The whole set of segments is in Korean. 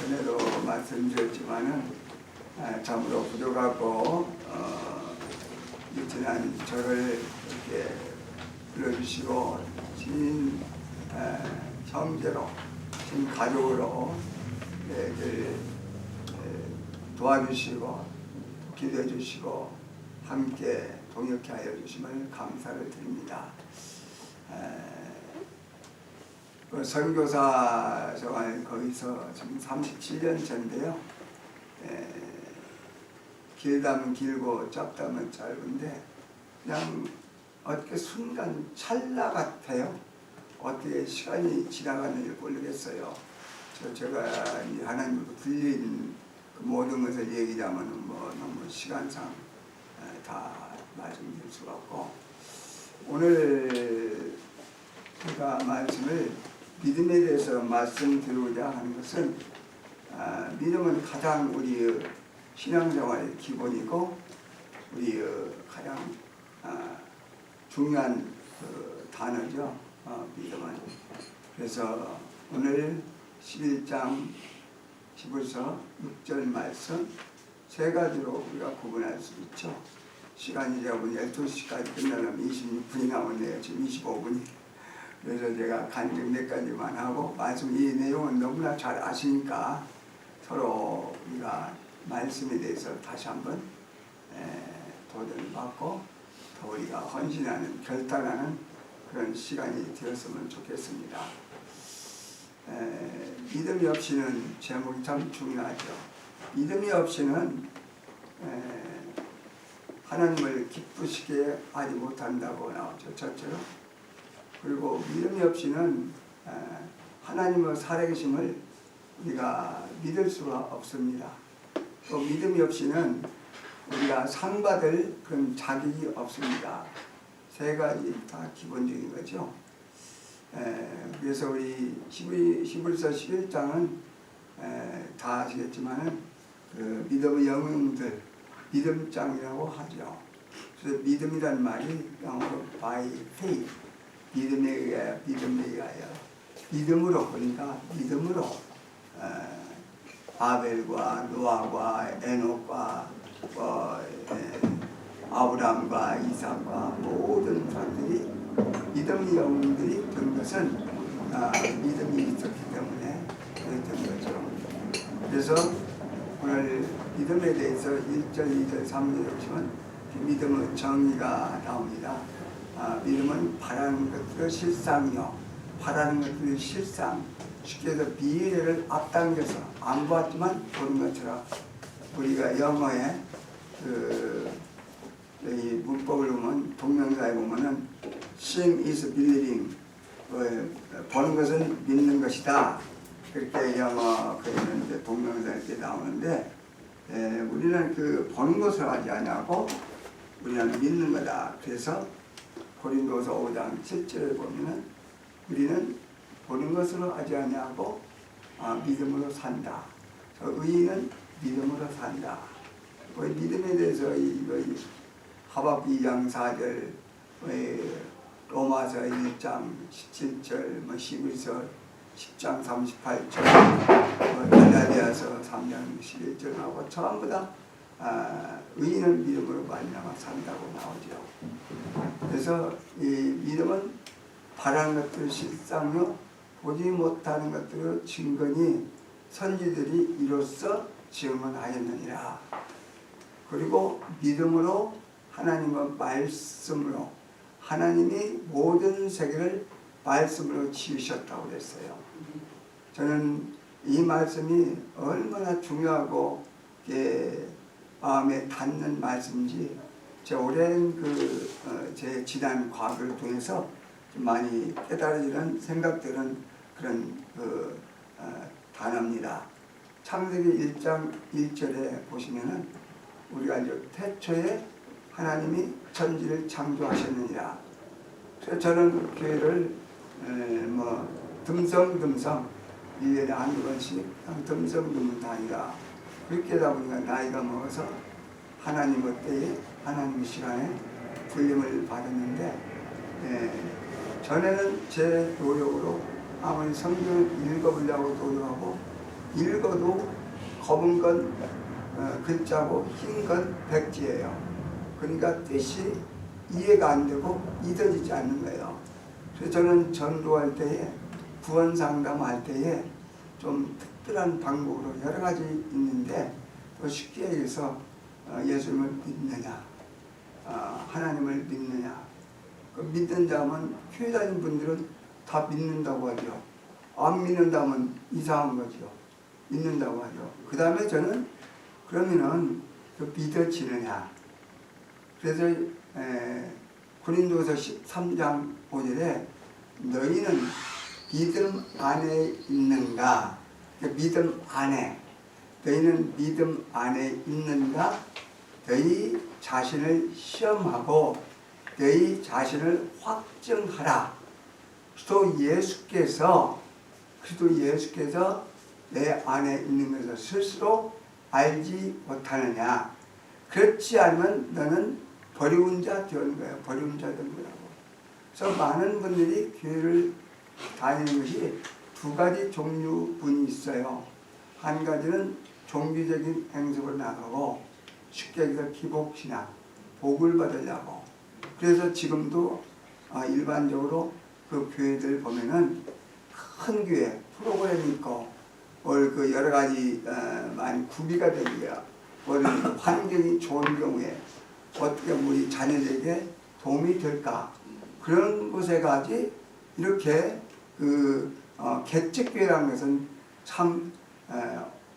전에도 말씀드렸지만은 참으로 부족하고 지난 저를 이렇게 불러주시고 친 형제로 친 가족으로 늘 도와주시고 기도해 주시고 함께 동역해 하여 주심을 감사를 드립니다. 선교사 생활 거기서 지금 37년 차인데요. 길다면 길고 짧다면 짧은데 그냥 어떻게 순간 찰나 같아요. 어떻게 시간이 지나가는지 모르겠어요. 제가 하나님으로 들린 그 모든 것을 얘기하면 뭐 너무 시간상 다 말씀드릴 수가 없고, 오늘 제가 말씀을 믿음에 대해서 말씀드리고자 하는 것은 믿음은 가장 우리의 신앙생활의 기본이고 우리의 가장 중요한 단어죠. 믿음은. 그래서 오늘 11장 11서 6절 말씀 세 가지로 우리가 구분할 수 있죠. 시간이 제가 보니 12시까지 끝나려면 26분이 남았네요. 지금 25분이. 그래서 제가 간증 몇 가지만 하고 말씀 이 내용은 너무나 잘 아시니까 서로 우리가 말씀에 대해서 다시 한번 도전을 받고 더 우리가 헌신하는 결단하는 그런 시간이 되었으면 좋겠습니다. 믿음이 없이는 제목이 참 중요하죠. 믿음이 없이는 하나님을 기쁘시게 하지 못한다고 나오죠. 첫째로. 그리고 믿음이 없이는 하나님의 살아계심을 우리가 믿을 수가 없습니다. 또 믿음이 없이는 우리가 상 받을 그런 자격이 없습니다. 세 가지 다 기본적인 거죠. 그래서 우리 11서 11장은 다 아시겠지만은 그 믿음의 영웅들 믿음장이라고 하죠. 그래서 믿음이란 말이 영어로 by faith, 믿음에 의하여 믿음으로, 그러니까 믿음으로 아벨과 노아과 에녹과 아브라함과 이삭과 모든 사람들이 믿음의 영웅들이 된 것은 믿음이 있었기 때문에 그랬던 거죠. 그래서 오늘 믿음에 대해서 1절, 2절, 3절 보시면 믿음의 정의가 나옵니다. 믿음은 바라는 것들의 실상이요, 바라는 것들의 실상, 쉽게 해서 미래를 앞당겨서 안 보았지만 보는 것처럼, 우리가 영어에 이 문법을 보면 동명사에 보면은 seeing is believing, 보는 것은 믿는 것이다, 그렇게 영어 그런데 동명사 이렇게 나오는데 우리는 그 보는 것을 하지 아니하고 우리는 믿는 거다. 그래서 고린도서 5장 7절에 보면은 우리는 보는 것으로 하지 아니하고 믿음으로 산다. 의인은 믿음으로 산다. 믿음에 대해서 하박국 2장 4절, 로마서 1장 17절, 11서 10장 38절, 갈라디아서 3장 11절하고 전부 다 의인은 믿음으로 말미암아 산다고 나오죠. 그래서 이 믿음은 바라는 것들 실상요, 보지 못하는 것들의 증거니 선지들이 이로써 증언하였느니라. 그리고 믿음으로 하나님의 말씀으로, 하나님이 모든 세계를 말씀으로 지으셨다고 그랬어요. 저는 이 말씀이 얼마나 중요하고 마음에 닿는 말씀인지 제 오랜 제 지난 과거를 통해서 좀 많이 깨달아지는 생각되는 그런 단어입니다. 창세기 1장 1절에 보시면은 우리가 이제 태초에 하나님이 천지를 창조하셨느니라. 그래서 저는 교회를 듬성듬성 1년에 한두 번씩 듬성듬성 다니다. 그렇게 하다 보니까 나이가 먹어서 하나님의 때에 하나님의 시간에 불림을 받았는데 전에는 제 노력으로 아무리 성경을 읽어보려고 노력하고 읽어도 검은 건 글자고 흰 건 백지예요. 그러니까 뜻이 이해가 안 되고 믿어지지 않는 거예요. 그래서 저는 전도할 때에 구원 상담할 때에 좀 특별한 방법으로 여러 가지 있는데 더 쉽게 얘기해서 예수님을 믿느냐, 하나님을 믿느냐. 그 믿는 자면 교회 다니는 분들은 다 믿는다고 하죠. 안 믿는다면 이상한 거죠. 믿는다고 하죠. 그 다음에 저는 그러면은 그 믿어지느냐. 그래서 고린도서 13장 5절에 너희는 믿음 안에 있는가? 믿음 안에. 너희는 믿음 안에 있는가? 너희 자신을 시험하고 너희 자신을 확증하라. 그리스도 예수께서 내 안에 있는 것을 스스로 알지 못하느냐. 그렇지 않으면 너는 버리운 자 되는 거예요. 버리운 자 되는 거라고. 그래서 많은 분들이 교회를 다니는 것이 두 가지 종류분이 있어요. 한 가지는 종교적인 행석으로 나가고 쉽게 얘기해서 기복신앙, 복을 받으려고. 그래서 지금도 일반적으로 그 교회들 보면은 큰 교회 프로그램이 있고 그 여러 가지 많이 구비가 되고요. 환경이 좋은 경우에 어떻게 우리 자녀들에게 도움이 될까? 그런 곳에 가지 이렇게 개척교회라는 것은 참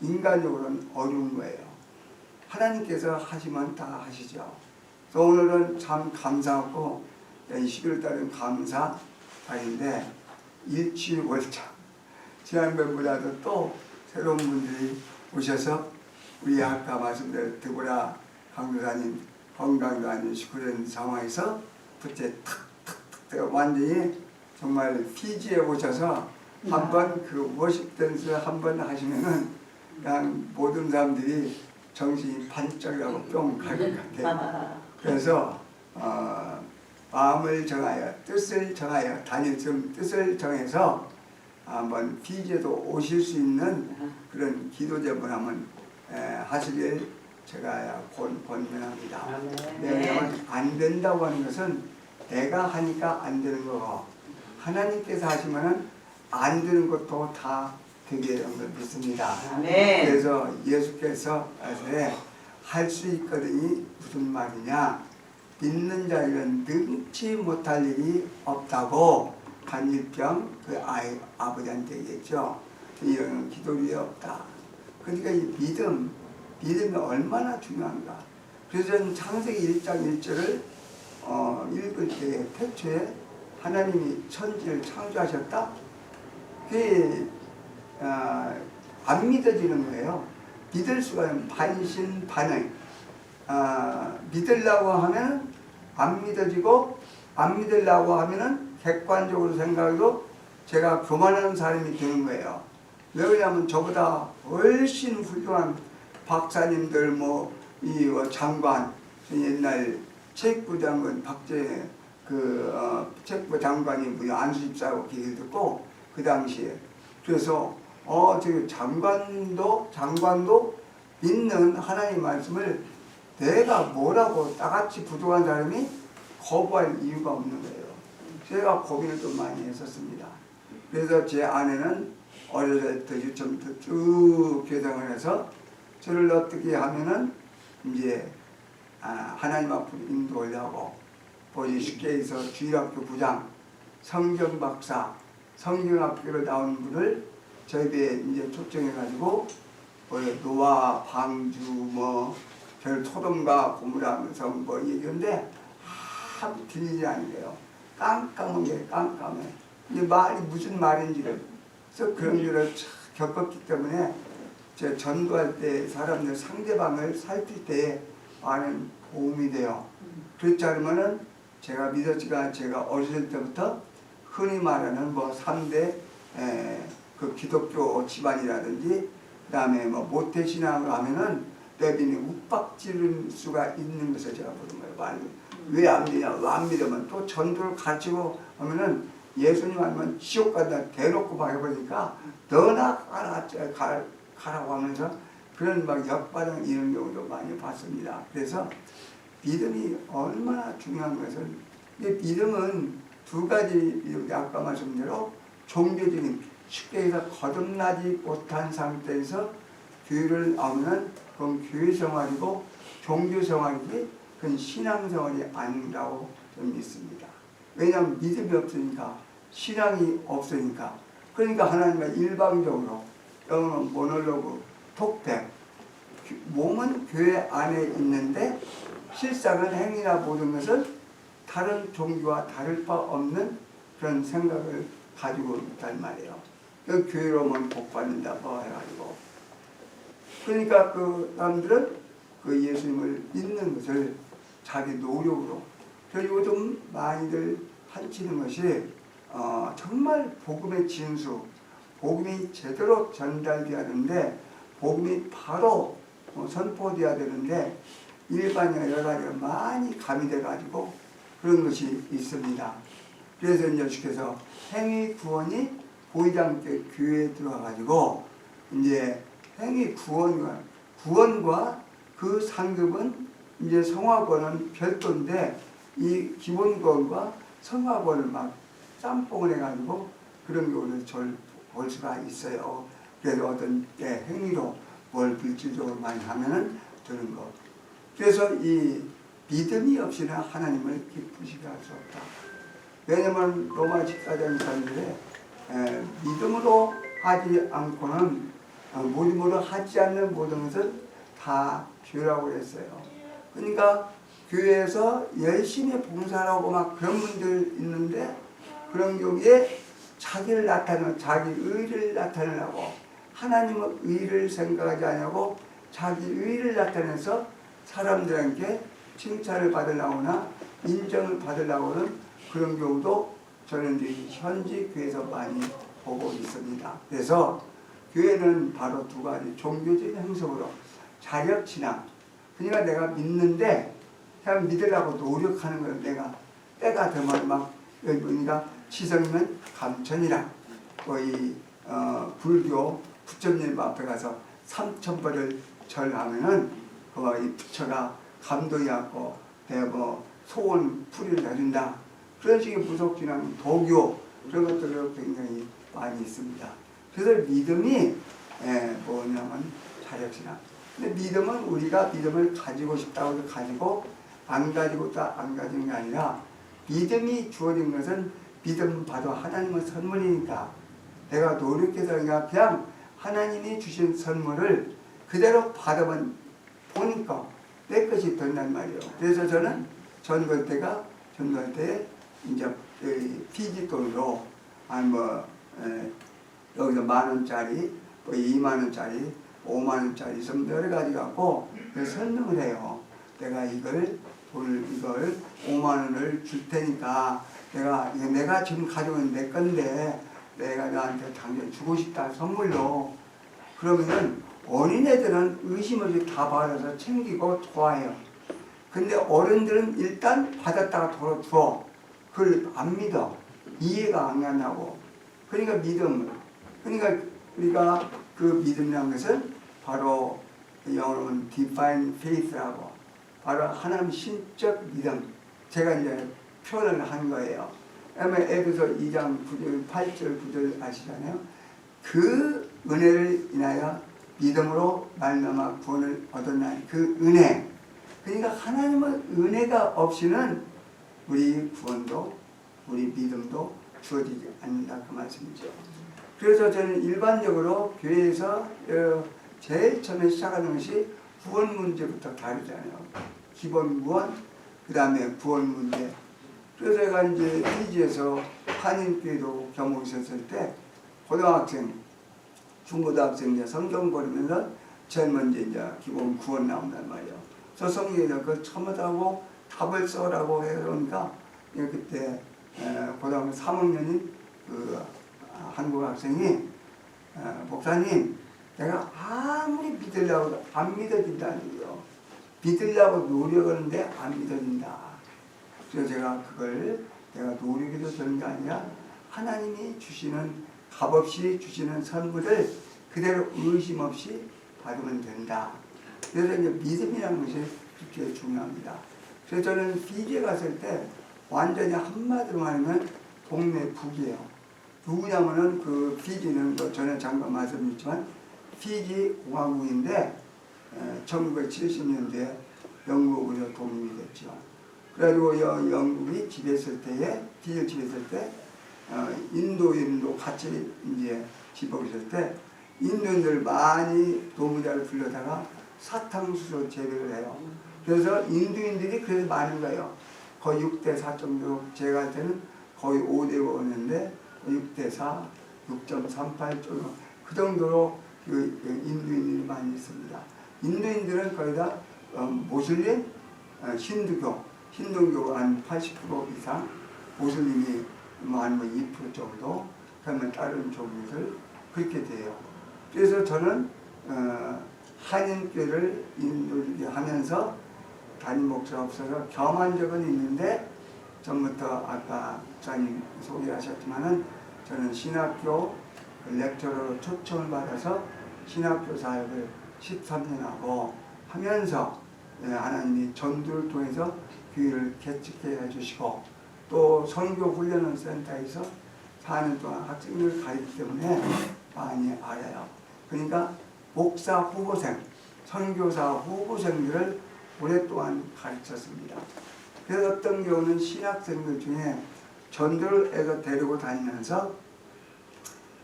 인간적으로는 어려운 거예요. 하나님께서 하시면 다 하시죠. 그래서 오늘은 참 감사하고 11월 달은 감사 달인데 일취월장 지난번보다도 또 새로운 분들이 오셔서 우리 아까 말씀드린 드보라 강도사님 건강도 안 좋으시고 그런 상황에서 그때 탁탁탁 완전히 정말 피지에 오셔서 한번 그 워십 댄스 한번 하시면은 그냥 모든 사람들이 정신이 반짝이라고 뿅 갈 것 같아요. 그래서 마음을 정하여 뜻을 정하여 다닐 좀 뜻을 정해서 한번 피지에도 오실 수 있는 그런 기도 제문 한번 하시길 제가 권면합니다. 왜냐하면 안 된다고 하는 것은 내가 하니까 안 되는 거고 하나님께서 하시면은 안 되는 것도 다 되게 되는 걸 믿습니다. 그래서 예수께서 할 수 있거든이 무슨 말이냐? 믿는 자에는 능치 못할 일이 없다고 한일평 그 아버지한테 얘기했죠. 이런 기도력이 없다. 그러니까 이 믿음이 얼마나 중요한가. 그래서 저는 창세기 1장 1절을 읽을 때 태초에 하나님이 천지를 창조하셨다? 그게 안 믿어지는 거예요. 믿을 수가 반신반의. 믿으려고 하면 안 믿어지고 안 믿으려고 하면은 객관적으로 생각해도 제가 교만한 사람이 되는 거예요. 왜 그러냐면 저보다 훨씬 훌륭한 박사님들 이 장관 옛날 체육부 장관 박재 체육부 장관이 안수집사하고 얘기를 듣고 그 당시에 그래서 저기 장관도 믿는 하나님 말씀을 내가 뭐라고 나같이 부족한 사람이 거부할 이유가 없는 거예요. 제가 고민을 좀 많이 했었습니다. 그래서 제 아내는 어렸을 때 처음부터 쭉 교정을 해서 저를 어떻게 하면은 이제 하나님 앞으로 인도하려고 보지 쉽게 해서 주일학교 부장, 성경 박사, 성경학교로 나온 분을 저희에 이제 초청해가지고 노아, 방주, 별 토론과 고문하면서 얘기하는데 아무 들리지 않는데요. 깜깜한 게 깜깜해. 이 말이 무슨 말인지를 그래서 그런 일을 겪었기 때문에 제가 전도할 때 사람들 상대방을 살필 때 많은 도움이 돼요. 그렇지 않으면은 제가 믿었지가 제가 어렸을 때부터 흔히 말하는 3대 그 기독교 집안이라든지 그 다음에 모태신앙을 하면은 레빈이 욱박지를 수가 있는 것을 제가 보는 거예요. 왜 안 믿냐? 안 믿으면 또 전도를 가르치고 하면은 예수님 아니면 지옥 간다 대놓고 막 해보니까 너나 가라고 하면서 그런 막 역반응 이런 경우도 많이 봤습니다. 그래서 믿음이 얼마나 중요한 것은, 믿음은 두 가지, 아까 말씀대로 종교적인, 쉽게 해서 거듭나지 못한 상태에서 교회를 나오면 그건 교회 생활이고 종교 생활이지 그건 신앙 생활이 아니라고 저는 믿습니다. 왜냐하면 믿음이 없으니까, 신앙이 없으니까. 그러니까 하나님은 일방적으로 영어는 모놀로그, 톡백, 몸은 교회 안에 있는데 실상은 행위나 모든 것은 다른 종교와 다를 바 없는 그런 생각을 가지고 있단 말이에요. 그 교회로만 복받는다고 해가지고. 그러니까 그 사람들은 그 예수님을 믿는 것을 자기 노력으로, 그리고 좀 많이들 한치는 것이 정말 복음의 진수, 복음이 제대로 전달되어야 하는데, 복음이 바로 선포되어야 되는데 일반적인 여러 가지가 많이 가미돼 가지고 그런 것이 있습니다. 그래서 이제 주께서 행위 구원이 보이지 않게 교회에 들어가 가지고 이제 행위 구원과 그 상급은 이제 성화권은 별도인데, 이 기본 구원과 성화권을 막 짬뽕을 해가지고 그런 경우를 볼 수가 있어요. 그래서 어떤 때 행위로 뭘 물질적으로 많이 하면은 되는 거. 그래서 이 믿음이 없이는 하나님을 기쁘시게 할 수 없다. 왜냐면 로마 14장 3절에 믿음으로 하지 않고는 믿음으로 하지 않는 모든 것은 다 죄라고 했어요. 그러니까 교회에서 열심히 봉사하고 막 그런 분들 있는데, 그런 경우에 자기를 나타내는, 자기 의를 나타내려고, 하나님의 의를 생각하지 않냐고 자기 의를 나타내서 사람들에게 칭찬을 받으려거나 인정을 받으려고는 그런 경우도 저는 현지 교회에서 많이 보고 있습니다. 그래서 교회는 바로 두 가지 종교적인 행성으로 자력신앙, 그러니까 내가 믿는데 그냥 믿으려고 노력하는 걸, 내가 때가 되면 막 여기 보니까 치성이면 감천이라, 거의 불교 부처님 앞에 가서 3,000번을 절하면은 이 부처가 감동이 왔고 뭐 소원 풀이를 해준다. 그런 식의 무속신앙, 도교 그런 것들도 굉장히 많이 있습니다. 그래서 믿음이 뭐냐면 자력신앙. 근데 믿음은 우리가 믿음을 가지고 싶다고 해서 가지고 안 가지고 안 가진 게 아니라, 믿음이 주어진 것은 믿음 봐도 하나님의 선물이니까 내가 노력해서 그냥 하나님이 주신 선물을 그대로 받으면 보니까 내 것이 된단 말이에요. 그래서 저는 전도할 때 이제 피지 돈으로 여기서 10,000원짜리, 20,000원짜리, 50,000원짜리 좀 여러 가지 갖고 설명을 해요. 내가 이걸 50,000원을 줄 테니까 내가 지금 가지고 있는 내 건데 내가 너한테 당장 주고 싶다, 선물로. 그러면은 어린애들은 의심 없이 다 받아서 챙기고 좋아해요. 근데 어른들은 일단 받았다가 돌아줘. 그걸 안 믿어. 이해가 안 간다고. 그러니까 믿음. 그러니까 우리가 그 믿음이라는 것은 바로 영어로는 divine faith라고, 바로 하나님 신적 믿음. 제가 이제 표현을 한 거예요. 에베소 2장 9절, 8절, 9절 아시잖아요. 그 은혜를 인하여 믿음으로 말미암아 구원을 얻었나니, 그 은혜. 그러니까 하나님의 은혜가 없이는 우리 구원도 우리 믿음도 주어지지 않는다, 그 말씀이죠. 그래서 저는 일반적으로 교회에서 제일 처음에 시작하는 것이 구원 문제부터 다루잖아요. 기본 구원, 그 다음에 구원 문제. 그래서 제가 이제 피지에서 한인교회도 겸하고 있었을 때 고등학생, 중고등학생 이제 성경 보면서 제일 먼저 이제 기본 구원 나온단 말이에요. 저 성경에서 그걸 첨언하고 답을 써라고 해놓으니까 그때 고등학교 3학년인 그 한국 학생이 목사님, 내가 아무리 믿으려고 안 믿어진다는 거예요. 믿으려고 노력하는데 안 믿어진다. 그래서 제가 그걸 내가 노력해도 되는 게 아니라 하나님이 주시는, 값없이 주시는 선물을 그대로 의심 없이 받으면 된다. 그래서 이제 믿음이라는 것이 그렇게 중요합니다. 그래서 저는 피지에 갔을 때 완전히 한마디로 말하면 동네 북이에요. 누구냐면은 그 피지는 뭐 전에 잠깐 말씀드렸지만 피지 공화국인데 1970년대에 영국으로 독립이 됐죠. 그래가지고 영국이 지배했을 때에 피지를 지배했을 때 인도인도 같이 이제 지배하고 있을 때 인도인들 많이 노무자를 불러다가 사탕수수 재배를 해요. 그래서 인도인들이 그래서 많은 거예요. 거의 6대4 정도, 제가 할 때는 거의 5대5였는데 6대4, 6.38 정도, 그 정도로 그 인도인들이 많이 있습니다. 인도인들은 거의 다 모슬림, 힌두교 한 80% 이상, 모슬림이 한 2% 정도, 그러면 다른 종교들 그렇게 돼요. 그래서 저는 한인교를 하면서 담임 목사가 없어서 겸한 적은 있는데, 전부터 아까 목사님 소개하셨지만은 저는 신학교 렉처러로 초청을 받아서 신학교 사역을 13년 하고 하면서 하나님이 전도를 통해서 교회를 개척해 해주시고, 또 선교 훈련원 센터에서 4년 동안 학생들을 가르치기 때문에 많이 알아요. 그러니까 목사 후보생, 선교사 후보생들을 오랫동안 가르쳤습니다. 그래서 어떤 경우는 신학생들 중에 전도를 해서 데리고 다니면서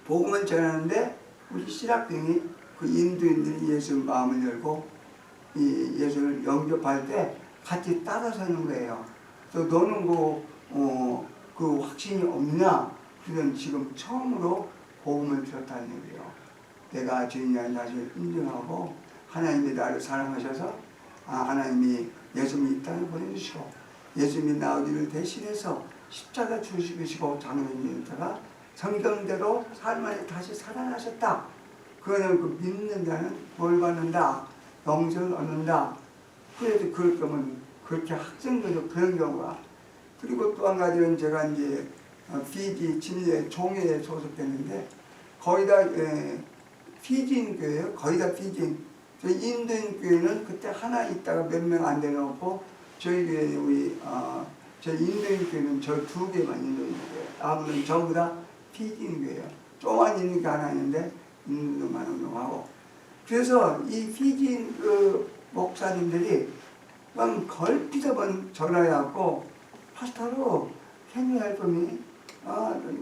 복음을 전하는데 우리 신학생이 그 인도인들이 예수 마음을 열고 이 예수를 영접할 때 같이 따라서는 거예요. 또 너는 그 확신이 없냐? 그건 지금 처음으로 복음을 들었다는 얘기예요. 내가 죄인이라는 사실을 인정하고 하나님이 나를 사랑하셔서 하나님이 예수님이 이 땅에 보내주시고 예수님이 나우디를 대신해서 십자가 죽으시고 장로님께서 성경대로 삶을 다시 살아나셨다. 그거는 그 믿는 자는 뭘 받는다. 영생을 얻는다. 그래도 그럴 거면 그렇게 학생들도 그런 경우가. 그리고 또 한 가지는 제가 이제 피지 진례 종회에 소속됐는데 거의 다 피지인 교회예요. 거의 다 피지인. 저희 인도인 교회는 그때 하나 있다가 몇 명 안 되놓고 저희 교회 우리 저희 인도인 교회는 저 2개만 인도인 교회예요. 아무튼 전부 다 피지인 교회예요. 조만 있는 게 하나 있는데 인도만 운동하고. 그래서 이 피지인 그 목사님들이 막 걸핏하면 전화해갖고 파스타로 can you help me?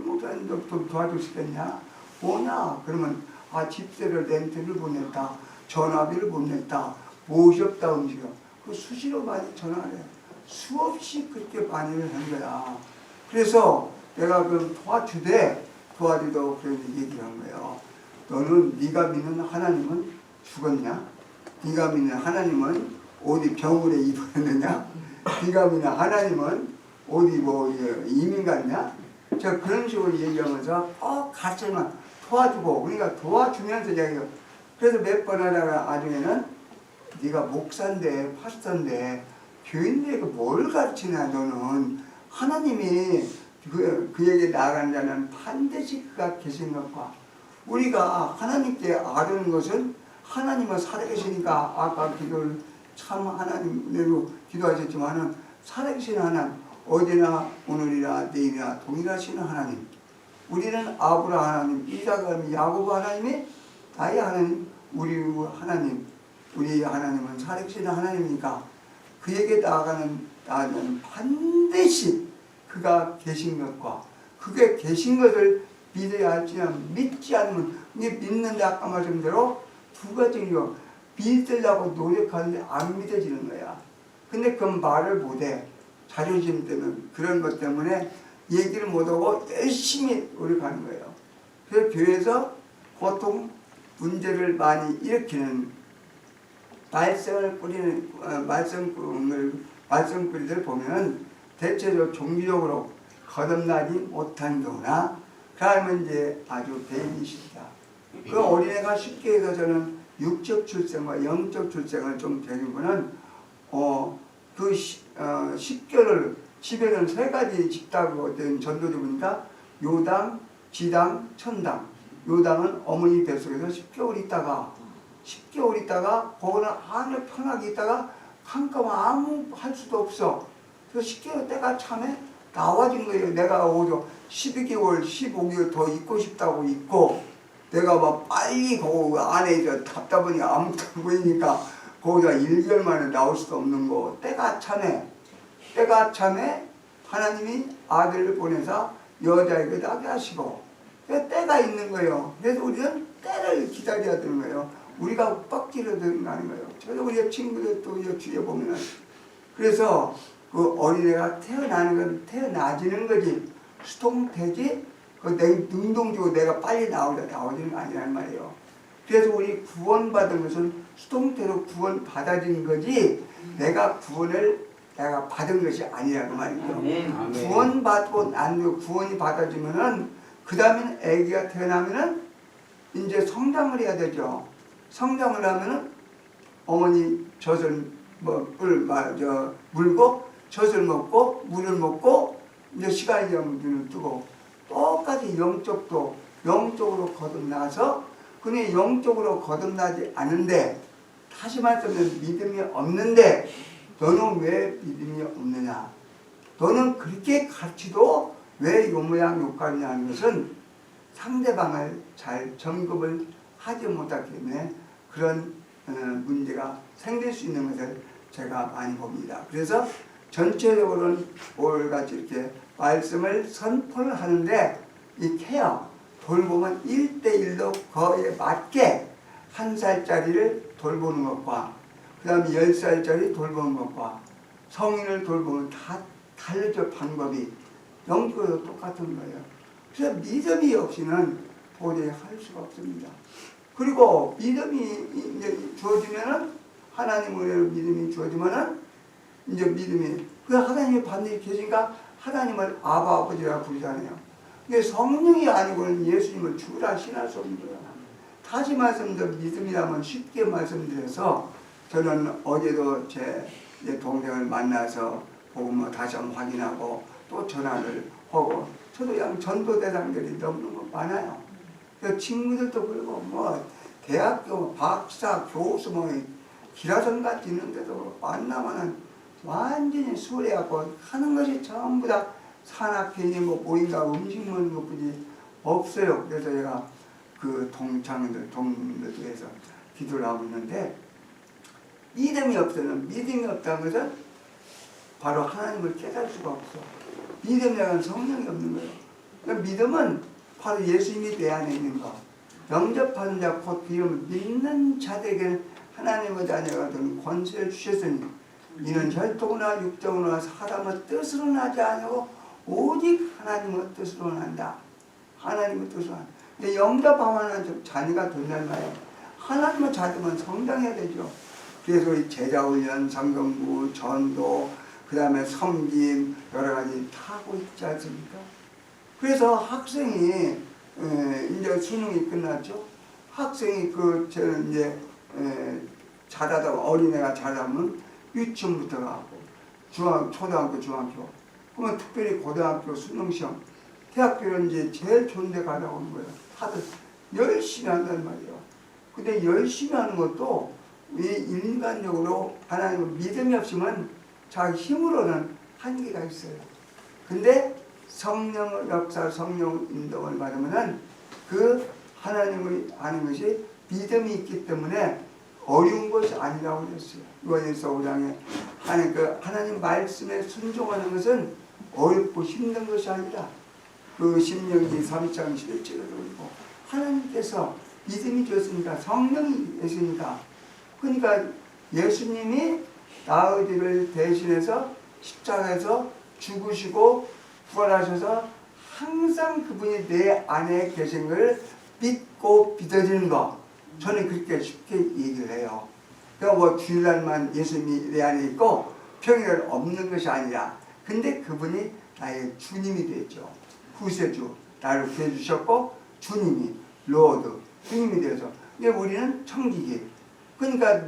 목사님 좀 도와줄 수 있겠냐? 뭐냐? 그러면 집세를 렌트를 못 냈다. 전화비를 못 냈다. 무엇이 없다 움직여. 그 수시로 많이 전화를 해요. 수없이 그렇게 많이 한 거야. 그래서 내가 그 도와주도 그런 얘기한 거예요. 너는 네가 믿는 하나님은 죽었냐? 네가 믿는 하나님은 어디 병원에 입원했느냐? 네가 믿는 하나님은 어디 이민 갔냐? 저 그런 식으로 얘기하면서 같이만 도와주고, 그러니까 도와주면서 얘기해요. 그래서 몇 번 하다가 나중에는 네가 목사인데 파스터인데 교인들에게 뭘 가르치냐? 너는 하나님이 그 얘기 나아가는 자는 반드시 그가 계신 것과 우리가 하나님께 아뢰는 것은 하나님은 살아계시니까 아까 기도를 참 하나님으로 기도하셨지만은 살아계신 하나님, 어제나 오늘이나 내일이나 동일하시는 하나님, 우리는 아브라함 하나님, 이삭 야곱 하나님이 나의 하나님, 우리 하나님, 우리 하나님은 살아계시는 하나님이니까 그에게 나아가는 반드시 그가 계신 것과 그게 계신 것을 믿어야 할지는 믿지 않으면, 믿는데 아까 말씀대로 두 가지로 믿으려고 노력하는데 안 믿어지는 거야. 근데 그 말을 못해. 자존심 때문에, 그런 것 때문에 얘기를 못하고 열심히 노력하는 거예요. 그래서 교회에서 보통 문제를 많이 일으키는 말썽을 뿌리는 말썽꾸리들 보면 대체적으로 종교적으로 거듭나지 못한 경우나 그러면 이제 아주 베이비시다. 그 어린애가 쉽게 해서 저는 육적 출생과 영적 출생을 좀 배우고는 그 10개를 집에는 3가지 집다고 된 전도지 보니까 요당, 지당, 천당. 요당은 어머니 뱃속에서 10개월 있다가 거기는 아주 편하게 있다가 한꺼번에 아무 할 수도 없어. 그래서 10개월 때가 참에 나와진 거예요. 내가 오히려 12개월, 15개월 더 있고 싶다고 있고, 내가 막 빨리 그 안에 답답하니 아무것도 안 보이니까 거기다 1개월 만에 나올 수도 없는 거. 때가 참에 하나님이 아들을 보내서 여자에게 나게 하시고, 때가 있는 거예요. 그래서 우리는 때를 기다려야 되는 거예요. 우리가 뻑기려 되는 거예요. 저도 우리 친구들 또 주위에 보면은, 그래서 그 어린애가 태어나는 건 태어나지는 거지, 수동태지, 그 능동적으로 내가 빨리 나오지는 아니란 말이에요. 그래서 우리 구원받은 것은 수동태로 구원받아진 거지, 내가 받은 것이 아니라고 말이죠. 구원받고 구원이 받아지면은, 그 다음에는 아기가 태어나면은 이제 성장을 해야 되죠. 성장을 하면은 어머니 젖을 물고 젖을 먹고 물을 먹고 이제 시간이 되면 눈을 뜨고, 똑같이 영적으로 거듭나서, 근데 영적으로 거듭나지 않은데, 다시 말하면 믿음이 없는데, 너는 왜 믿음이 없느냐? 너는 그렇게 가르치도 왜 요 모양 요꼴이냐 하는 것은 상대방을 잘 점검을 하지 못하기 때문에 그런 문제가 생길 수 있는 것을 제가 많이 봅니다. 그래서 전체적으로는 올같이 이렇게 말씀을 선포를 하는데, 이 케어, 돌보면 1:1로 거기에 맞게 1살짜리를 돌보는 것과 그 다음에 10살짜리 돌보는 것과 성인을 돌보는 다 달라져. 방법이 영적으로 똑같은 거예요. 그래서 믿음이 없이는 도저히 할 수가 없습니다. 그리고 믿음이 이제 주어지면은, 하나님으로 믿음이 주어지면은 이제 믿음이, 그 하나님이 반드시 계시니까 하나님을 아바 아버지라고 부르잖아요. 근데 성령이 아니고는 예수님을 주라 신할 수 없는 거예요. 다시 말씀드려, 믿음이라면 쉽게 말씀드려서, 저는 어제도 제 동생을 만나서 보고 다시 한번 확인하고 또 전화를 하고, 저도 그냥 전도 대상들이 너무 많아요. 그 친구들도 그러고 대학교 박사 교수 기라성같이 있는데도 만나면은 완전히 수월해갖고 하는 것이 전부 다 산악회니 모임과 음식 먹는 것뿐이 없어요. 그래서 제가 그 동문들도 해서 기도를 하고 있는데, 믿음이 없다는 것은 바로 하나님을 깨달을 수가 없어. 믿음이라는 성령이 없는 거예요. 그러니까 믿음은 바로 예수님이 내 안에 있는 거. 영접하는 자 곧 이름을 믿는 자들에게는 하나님의 자녀가 되는 권세를 주셨으니, 이는 혈통이나 육정이나 사람의 뜻으로 나지 않고 오직 하나님의 뜻으로 난다. 하나님의 뜻으로 난다. 근데 영접하면 자녀가 된단 말이에요. 하나님의 자녀면 성장해야 되죠. 그래서 이 제자훈련, 성경부, 전도, 그 다음에 섬김, 여러 가지 다 하고 있지 않습니까? 그래서 학생이 이제 수능이 끝났죠. 학생이 저는 이제 잘하다가, 어린애가 잘하면 유치원부터 가고 초등학교, 중학교, 그러면 특별히 고등학교 수능시험, 대학교는 이제 제일 좋은 데 가라고 하는 거예요. 다들 열심히 한단 말이에요. 근데 열심히 하는 것도 이 인간적으로 하나님을 믿음이 없으면 자기 힘으로는 한계가 있어요. 근데 성령의 역사, 성령 인도를 받으면은 그 하나님을 아는 것이 믿음이 있기 때문에 어려운 것이 아니라고 그랬어요. 요한일서 5장에 하나님 말씀에 순종하는 것은 어렵고 힘든 것이 아니라, 그 신명기 3장 11절에도 그러고, 하나님께서 믿음이 주었으니까, 성령이 있으니까, 그러니까 예수님이 나의 대신해서 십자가에서 죽으시고 부활하셔서 항상 그분이 내 안에 계신 걸 믿고 믿어지는 거, 저는 그렇게 쉽게 얘기를 해요. 그러니까 주일날만 예수님이 내 안에 있고 평일날 없는 것이 아니라, 근데 그분이 나의 주님이 되죠. 구세주, 나를 구해주셨고 주님이 로드, 주님이 되어서, 근데 우리는 청지기, 그러니까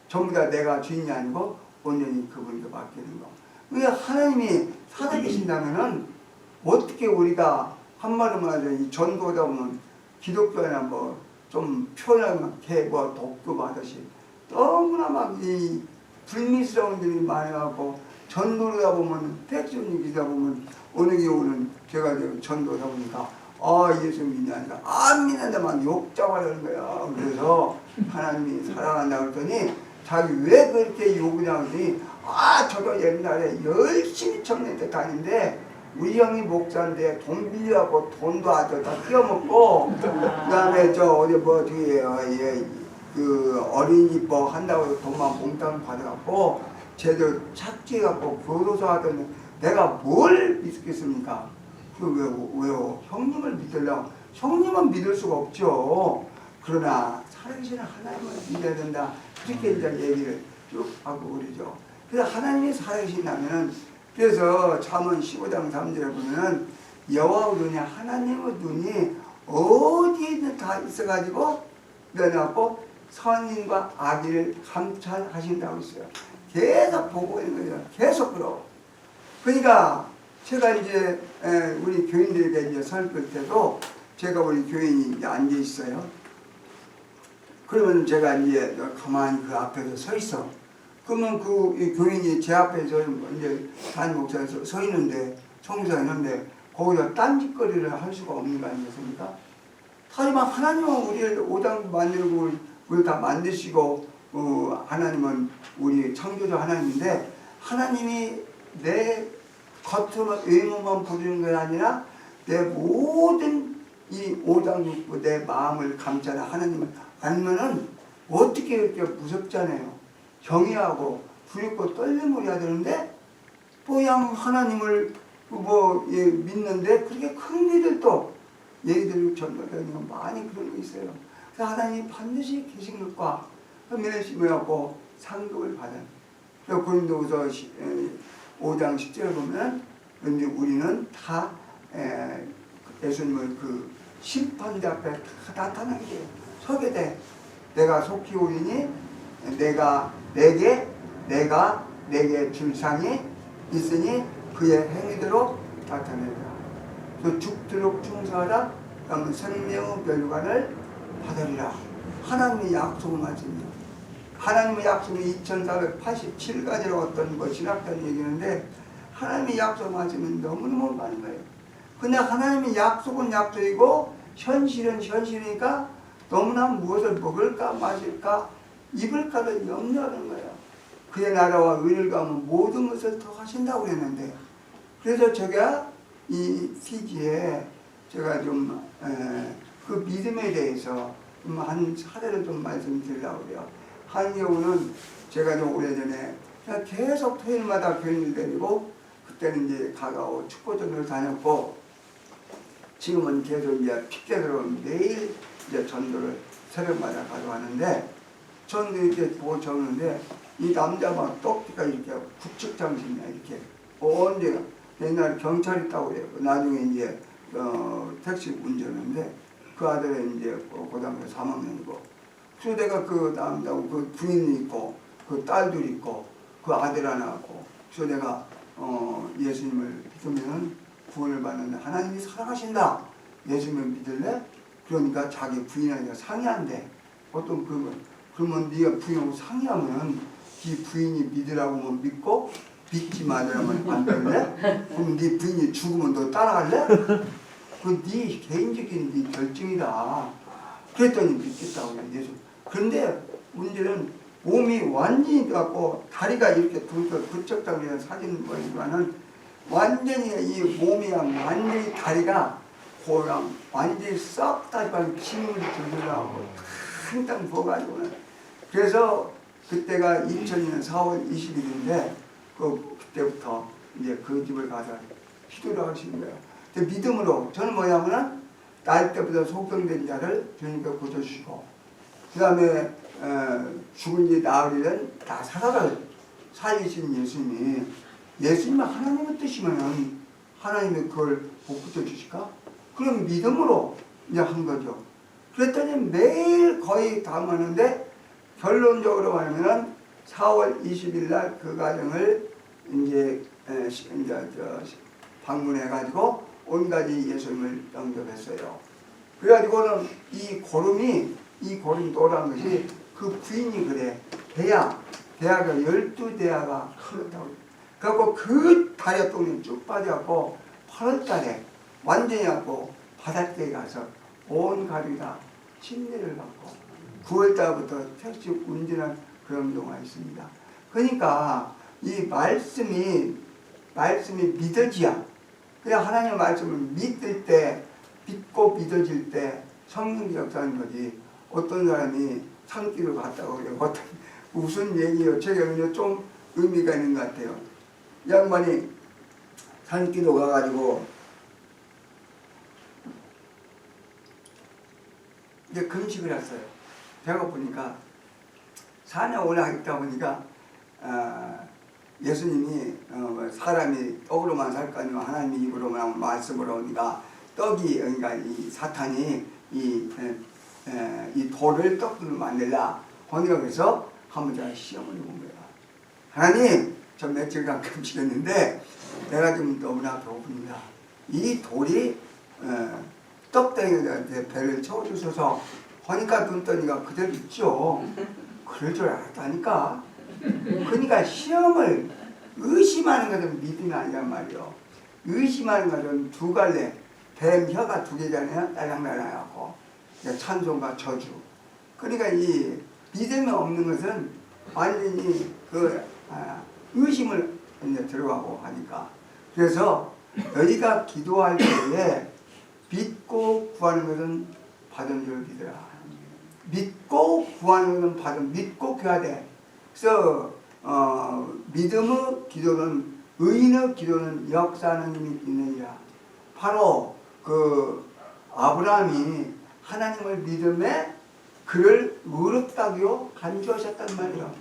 전부 다 내가 주인이 아니고 온전히 그분께 맡기는 거. 그러니까 하나님이 살아계신다면은 어떻게 우리가 한마디로 말하자면 이 전도다 보면 기독교나 뭐 좀 표현하게 뭐 독교 받으시 너무나 막 이 불미스러운 일이 많아갖고 전도를 하다 보면 택시운전 기다 보면 어느 경우는 제가 전도를 해보니까 예수 믿냐니까 안 믿는데 막 욕잡아하는 거야. 그래서 하나님이 사랑한다고 그랬더니 자기 왜 그렇게 욕을 하더니 저도 옛날에 열심히 청년때 다니는데 우리 형이 목사인데 돈 빌려갖고 돈도 아주 다 끼워먹고 그 다음에 어디 뭐 그 어린이법 한다고 돈만 몽땅 받아갖고 쟤들 착취해갖고 교도소 하더니 내가 뭘 믿겠습니까? 왜요? 형님을 믿으려고 형님은 믿을 수가 없죠. 그러나 살아계시는 하나님을 믿어야 된다. 그렇게 이제 얘기를 쭉 하고 그러죠. 그래서 하나님이 살아계신다면은 그래서 잠언 15장 3절에 보면은 여호와의 눈이 하나님의 눈이 어디에든 다 있어가지고 그래갖고 선인과 악인을 감찰하신다고 있어요. 계속 보고 있는 거죠. 계속 그러고. 그러니까 제가 이제 우리 교인들에게 이제 설교 때도 제가 우리 교인이 이제 앉아 있어요. 그러면 제가 이제 가만히 그 앞에서 서 있어. 그러면 그 교인이 제 앞에서 이제 담임 목사에서 서 있는데 청소하는데 거기다 딴짓거리를 할 수가 없는 거 아니겠습니까? 하지만 하나님은 우리를 오당도 만들고 우리 다 만드시고 하나님은 우리 창조주 하나님인데 하나님이 내 겉으로 외모만 부르는 게 아니라 내 모든 이 오장육부 내 마음을 감싸는 하나님을 알면은 어떻게 이렇게 무섭잖아요. 경외하고 두렵고 떨림을 해야 되는데 그냥 하나님을 믿는데 그렇게 큰 일들도 얘기들 전부다니까 많이 그런 거 있어요. 그래서 하나님이 반드시 계신 것과 면회심하고 상급을 받은. 그래서 고린도후서 5장 10절에 보면 이제 우리는 다 예수님을 그 심판자 앞에 다 나타나게 돼요. 서게 돼. 내가 속히 오리니 내가 내게 줄 상이 있으니 그의 행위대로 나타내리라. 또 죽도록 충성하라. 그러면 생명의 멸관을 받으리라. 하나님의 약속을 말씀이에요. 하나님의 약속이 2487가지로 어떤 뭐 신학자는 얘기하는데 하나님의 약속 말씀은 너무너무 많은 거예요. 그냥 하나님의 약속은 약속이고 현실은 현실이니까 너무나 무엇을 먹을까 마실까 입을까를 염려하는 거예요. 그의 나라와 의를 가면 모든 것을 더 하신다고 그랬는데 그래서 제가 이 CG에 제가 좀 그 믿음에 대해서 좀 한 사례를 좀 말씀드리려고 그래요. 한 경우는 제가 좀 오래전에 계속 토요일마다 교인을 데리고 그때는 이제 가까워 축구전을 다녔고 지금은 계속 이제 픽셋으로 매일 이제 전도를 새벽마다 가져가는데 전도 이렇게 보고 적는데 이 남자만 똑띠가 이렇게 구축장신이야 이렇게 언제 옛날에 경찰 있다고 그래요. 나중에 이제 택시 운전하는데 그 아들은 이제 고등학교 3학년이고 그래서 내가 그 남자하고 그 부인이 있고 그 딸들이 있고 그 아들 하나 있고 그래서 내가 예수님을 믿으면 구원을 받는데 하나님이 사랑하신다. 예수님을 믿을래? 그러니까 자기 부인하고 상의한대. 어떤 그러면 네가 부인하고 상의하면 네 부인이 믿으라고 믿고 믿지 말으라면 안 될래? 그럼 네 부인이 죽으면 너 따라갈래? 그 네 개인적인 네 결정이다. 그랬더니 믿겠다고 예수. 그런데 문제는 몸이 완전히 갖고 다리가 이렇게 부쩍당기는 사진 보이지만은 완전히 이 몸이 완전히 다리가 고랑 완전히 썩 다리가 침울이 들더라고 탕탕 부어가지고는. 그래서 그때가 2002년 4월 20일인데 그때부터 이제 그 집을 가서 기도를 하시는 거예요. 근데 믿음으로 저는 뭐냐면은 날 때부터 속병된 자를 주님께 고쳐주시고 그 다음에 죽은 지 나흘이면 다 살아계신 예수님이 하나님의 뜻이면 하나님이 그걸 못 고쳐주실까? 그럼 믿음으로 이제 한 거죠. 그랬더니 매일 거의 담았는데 결론적으로 말하면은 4월 20일 날 그 가정을 이제 방문해 가지고 온 가지 예수님을 영접했어요. 그래가지고는 이 고름이 노란 것이 그 부인이 그래. 대야가 12대야가 흘렀다고. 그래갖고 그 다리가 똥이 쭉 빠져갖고 8월달에 완전히 갖고 바닷가에 가서 온 가족이 다 침례를 받고 9월달부터 택시 운전한 그런 경우가 있습니다. 그러니까 이 말씀이 믿어지야. 그냥 하나님의 말씀을 믿을 때, 믿고 믿어질 때 성령이 역사하는 거지. 어떤 사람이 산길을 갔다고 그래요. 무슨 얘기예요? 제가 좀 의미가 있는 것 같아요. 양반이 산길로 가가지고 이제 금식을 했어요. 배고프니까 산에 올라가다 보니까 예수님이 사람이 떡으로만 살 거 아니고 하나님의 입으로만 말씀으로 오니까 떡이 그러니까 이 사탄이 이 돌을 떡으로 만들라 하니까 그래서 한번 제가 시험을 해본 거야. 하나님, 저 며칠간 금식했는데 내가 지금 너무나 배고픕니다. 이 돌이 떡땡이한테 배를 채워주셔서 하니까 눈 떠니까 그대로 있죠. 그럴 줄 알았다니까. 그러니까 시험을 의심하는 것은 믿음이 아니란 말이요. 의심하는 것은 두 갈래. 뱀 혀가 두 개잖아요. 딸랑딸랑하고 찬송과 저주. 그러니까 이 믿음이 없는 것은 완전히 의심을 이제 들어가고 하니까. 그래서 너희가 기도할 때에 믿고 구하는 것은 받은 줄 믿으라. 믿고 구하는 것은 믿고 구해야 돼. 그래서 믿음의 기도는 의인의 기도는 역사하는 힘이 있느니라. 바로 그 아브라함이 하나님을 믿음에 그를 의롭다고 간주하셨단 말이에요.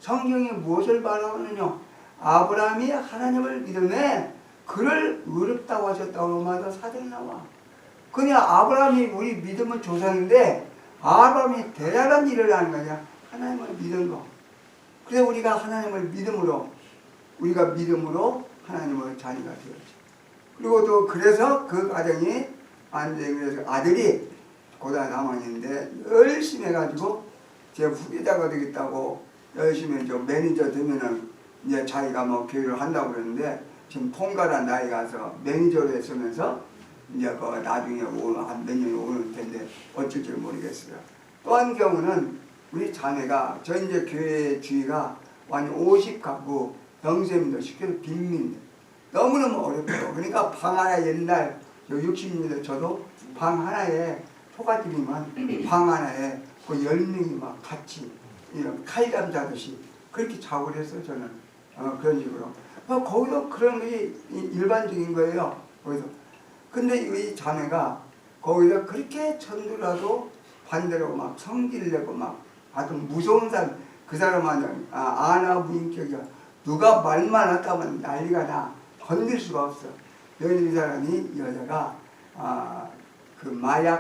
성경이 무엇을 말하느냐? 아브라함이 하나님을 믿음에 그를 의롭다고 하셨다고 말해서 사전에 나와. 그냥 아브라함이 우리 믿음의 조상인데 아브라함이 대단한 일을 하는 거냐? 하나님을 믿은 거. 그래서 우리가 하나님을 믿음으로 하나님의 자녀가 되었죠. 그리고 또 그래서 그 가정이 안되면서 아들이 고등학교 3학년인데 열심히 해가지고 제 후계자가 되겠다고 열심히 저 매니저 되면은 이제 자기가 뭐 교육을 한다고 그러는데 지금 통과한 나이 가서 매니저로 했으면서 이제 그 나중에 한 몇 년이 오는 텐데 어쩔 줄 모르겠어요. 또 한 경우는 우리 자매가 저 이제 교회 주위가 완전 50가구 영세민들 쉽게 빈민 너무너무 어렵고요. 그러니까 방 하나 옛날 60년대 저도 방 하나에 초가집이면 방 하나에 그 10명이 막 같이 이런 칼잠 자듯이 그렇게 자고 그랬어요. 저는 그런 식으로 거기도 그런 게 일반적인 거예요. 거기서 근데 이 자매가 거기서 그렇게 전도라도 반대로 막 성질 내고 막 아주 무서운 사람 그 사람은 아나무인격이야. 누가 말만 했다면 난리가 나. 건들 수가 없어. 여기 이 사람이 여자가 그 마약